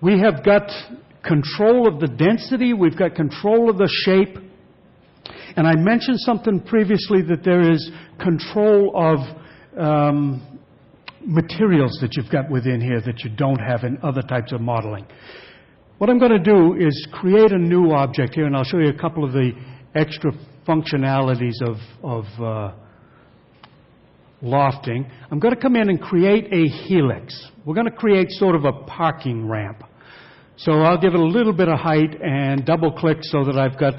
we have got control of the density, we've got control of the shape, and I mentioned something previously that there is control of materials that you've got within here that you don't have in other types of modeling. What I'm going to do is create a new object here, and I'll show you a couple of the extra functionalities of lofting. I'm going to come in and create a helix. We're going to create sort of a parking ramp. So I'll give it a little bit of height and double click so that I've got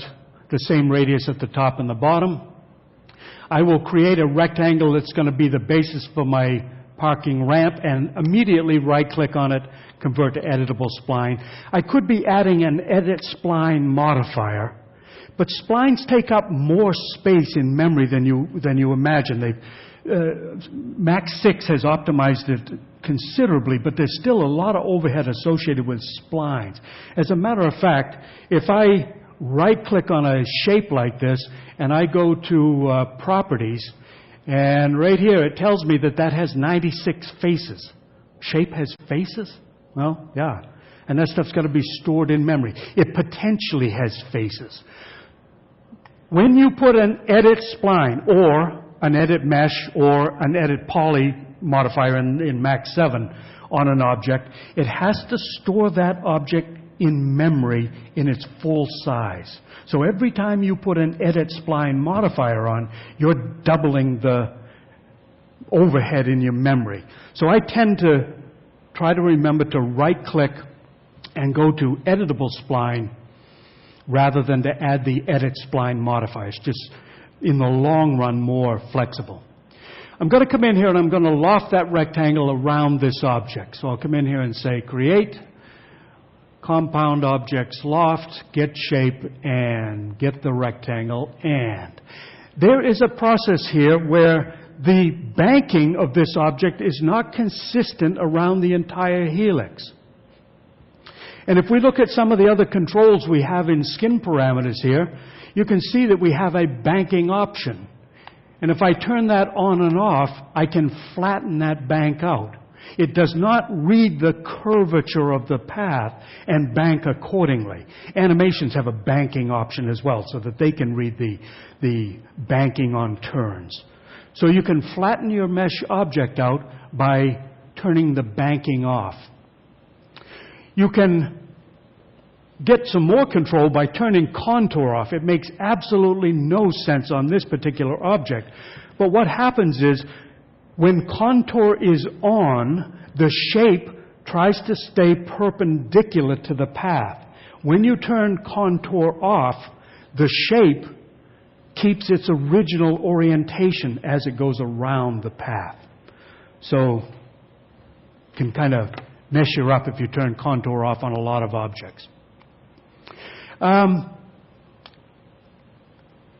the same radius at the top and the bottom. I will create a rectangle that's going to be the basis for my parking ramp and immediately right click on it, convert to editable spline. I could be adding an edit spline modifier, but splines take up more space in memory than you imagine. Max 6 has optimized it considerably, but there's still a lot of overhead associated with splines. As a matter of fact, if I right-click on a shape like this and I go to Properties, and right here it tells me that that has 96 faces. Shape has faces? Well, yeah. And that stuff's got to be stored in memory. It potentially has faces. When you put an edit spline or an edit mesh or an edit poly modifier in Max 7 on an object, it has to store that object in memory in its full size. So every time you put an edit spline modifier on, you're doubling the overhead in your memory. So I tend to try to remember to right-click and go to editable spline rather than to add the edit spline modifiers. Just in the long run, more flexible. I'm going to come in here and I'm going to loft that rectangle around this object. So I'll come in here and say create, compound objects loft, get shape, and get the rectangle. And there is a process here where the banking of this object is not consistent around the entire helix. And if we look at some of the other controls we have in skin parameters here, you can see that we have a banking option. And if I turn that on and off, I can flatten that bank out. It does not read the curvature of the path and bank accordingly. Animations have a banking option as well so that they can read the banking on turns. So you can flatten your mesh object out by turning the banking off. You can get some more control by turning contour off. It makes absolutely no sense on this particular object. But what happens is when contour is on, the shape tries to stay perpendicular to the path. When you turn contour off, the shape keeps its original orientation as it goes around the path. So you can kind of mess you up if you turn contour off on a lot of objects.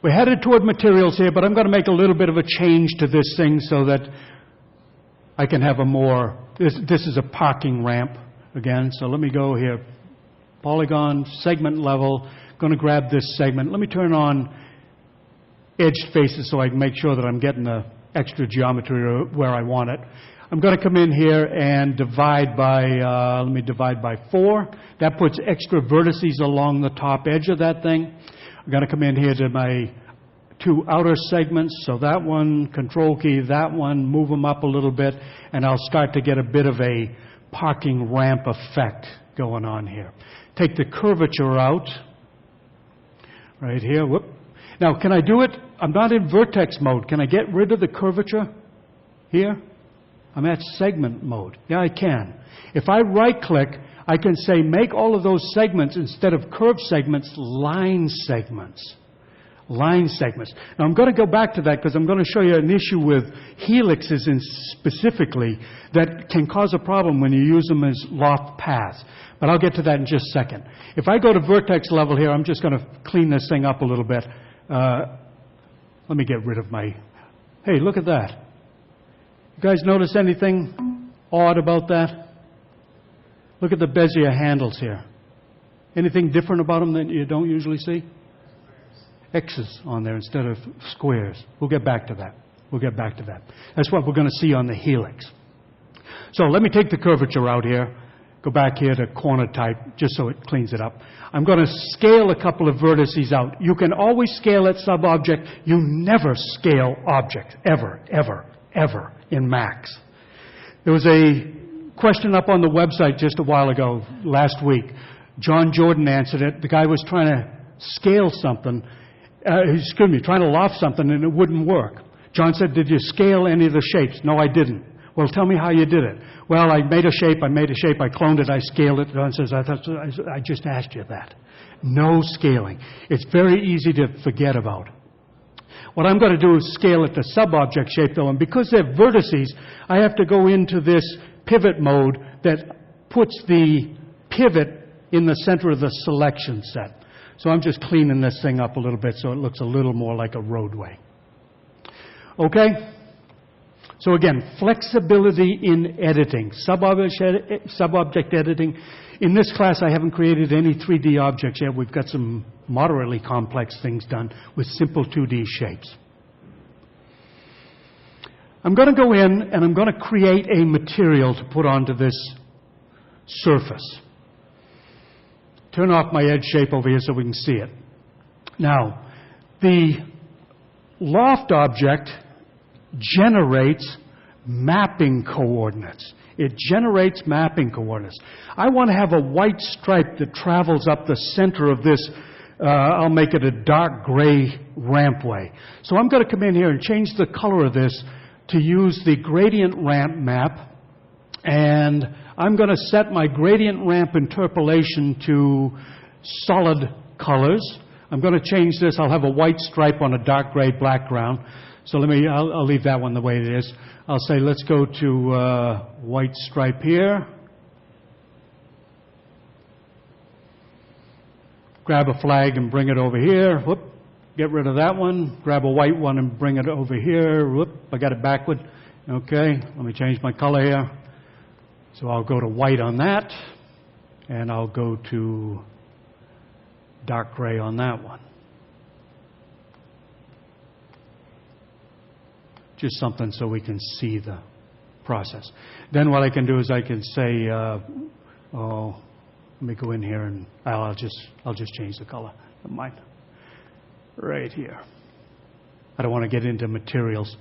We're headed toward materials here, but I'm going to make a little bit of a change to this thing so that I can have a more, this is a parking ramp again, so let me go here, polygon, segment level, going to grab this segment. Let me turn on edged faces so I can make sure that I'm getting the extra geometry where I want it. I'm going to come in here and divide by, let me divide by 4. That puts extra vertices along the top edge of that thing. I'm going to come in here to my 2 outer segments. So that one, control key, that one, move them up a little bit, and I'll start to get a bit of a parking ramp effect going on here. Take the curvature out right here. Whoop. Now, can I do it? I'm not in vertex mode. Can I get rid of the curvature here? I'm at segment mode. Yeah, I can. If I right-click, I can say make all of those segments, instead of curved segments, line segments. Line segments. Now, I'm going to go back to that because I'm going to show you an issue with helixes specifically that can cause a problem when you use them as loft paths. But I'll get to that in just a second. If I go to vertex level here, I'm just going to clean this thing up a little bit. Let me get rid of my... Hey, look at that. You guys notice anything odd about that? Look at the Bezier handles here. Anything different about them that you don't usually see? X's on there instead of squares. We'll get back to that. We'll get back to that. That's what we're going to see on the helix. So let me take the curvature out here. go back here to corner type, just so it cleans it up. I'm going to scale a couple of vertices out. You can always scale at sub-object. You never scale object, ever, ever, ever in Max. There was a question up on the website just a while ago, last week. John Jordan answered it. The guy was trying to scale something, trying to loft something, and it wouldn't work. John said, did you scale any of the shapes? No, I didn't. Well, tell me how you did it. Well, I made a shape, I cloned it, I scaled it. John says, I just asked you that. No scaling. It's very easy to forget about. What I'm going to do is scale it to sub-object shape, though, and because they're vertices, I have to go into this pivot mode that puts the pivot in the center of the selection set. So I'm just cleaning this thing up a little bit so it looks a little more like a roadway. Okay? So again, flexibility in editing, sub-object editing. In this class, I haven't created any 3D objects yet. We've got some moderately complex things done with simple 2D shapes. I'm going to go in and I'm going to create a material to put onto this surface. Turn off my edge shape over here so we can see it. Now, the loft object generates mapping coordinates. It generates mapping coordinates. I want to have a white stripe that travels up the center of this, I'll make it a dark gray rampway. So I'm going to come in here and change the color of this to use the gradient ramp map, and I'm going to set my gradient ramp interpolation to solid colors. I'm going to change this. I'll have a white stripe on a dark gray background. So I'll leave that one the way it is. I'll say let's go to white stripe here. Grab a flag and bring it over here. Whoop. Get rid of that one. Grab a white one and bring it over here. Whoop. I got it backward. Okay. Let me change my color here. So I'll go to white on that. And I'll go to dark gray on that one. Just something so we can see the process. Then what I can do is I can say, let me go in here and I'll just change the color of mine. Right here. I don't want to get into materials.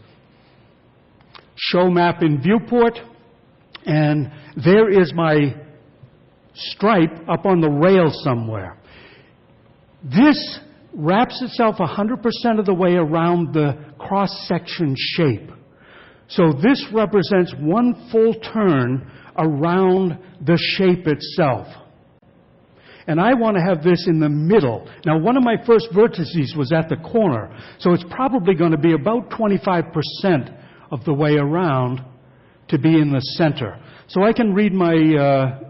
Show map in viewport, and there is my stripe up on the rail somewhere. This wraps itself 100% of the way around the cross-section shape. So this represents one full turn around the shape itself. And I want to have this in the middle. Now, one of my first vertices was at the corner, so it's probably going to be about 25% of the way around to be in the center. So I can read my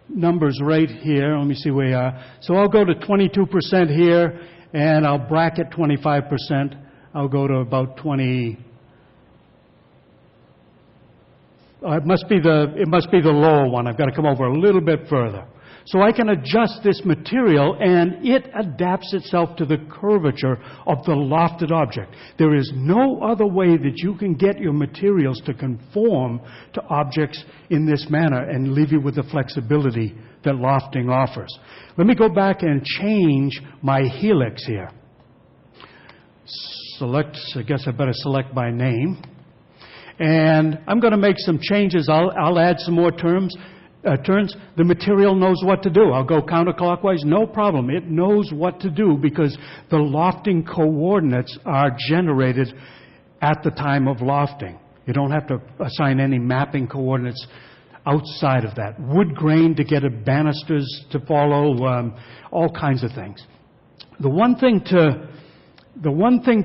numbers right here. Let me see where we are. So I'll go to 22% here, and I'll bracket 25%. I'll go to about 20. It must be the lower one. I've got to come over a little bit further. So I can adjust this material, and it adapts itself to the curvature of the lofted object. There is no other way that you can get your materials to conform to objects in this manner and leave you with the flexibility that lofting offers. Let me go back and change my helix here. Select, I guess I better select by name. And I'm going to make some changes. I'll add some more turns. The material knows what to do. I'll go counterclockwise, no problem. It knows what to do because the lofting coordinates are generated at the time of lofting. You don't have to assign any mapping coordinates outside of that. Wood grain to get banisters to follow, all kinds of things. The one thing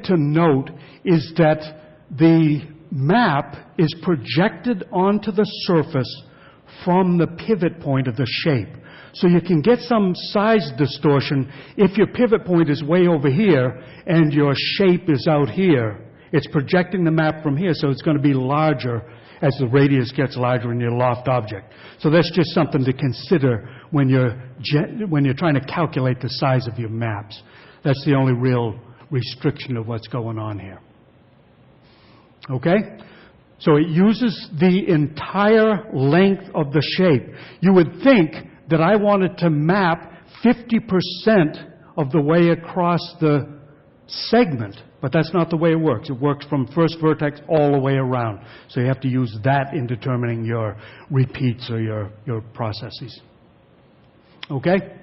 to note is that the map is projected onto the surface from the pivot point of the shape. So you can get some size distortion if your pivot point is way over here and your shape is out here. It's projecting the map from here, so it's going to be larger as the radius gets larger in your loft object. So that's just something to consider when you're trying to calculate the size of your maps. That's the only real restriction of what's going on here. Okay? So it uses the entire length of the shape. You would think that I wanted to map 50% of the way across the segment, but that's not the way it works. It works from first vertex all the way around. So you have to use that in determining your repeats or your processes. Okay?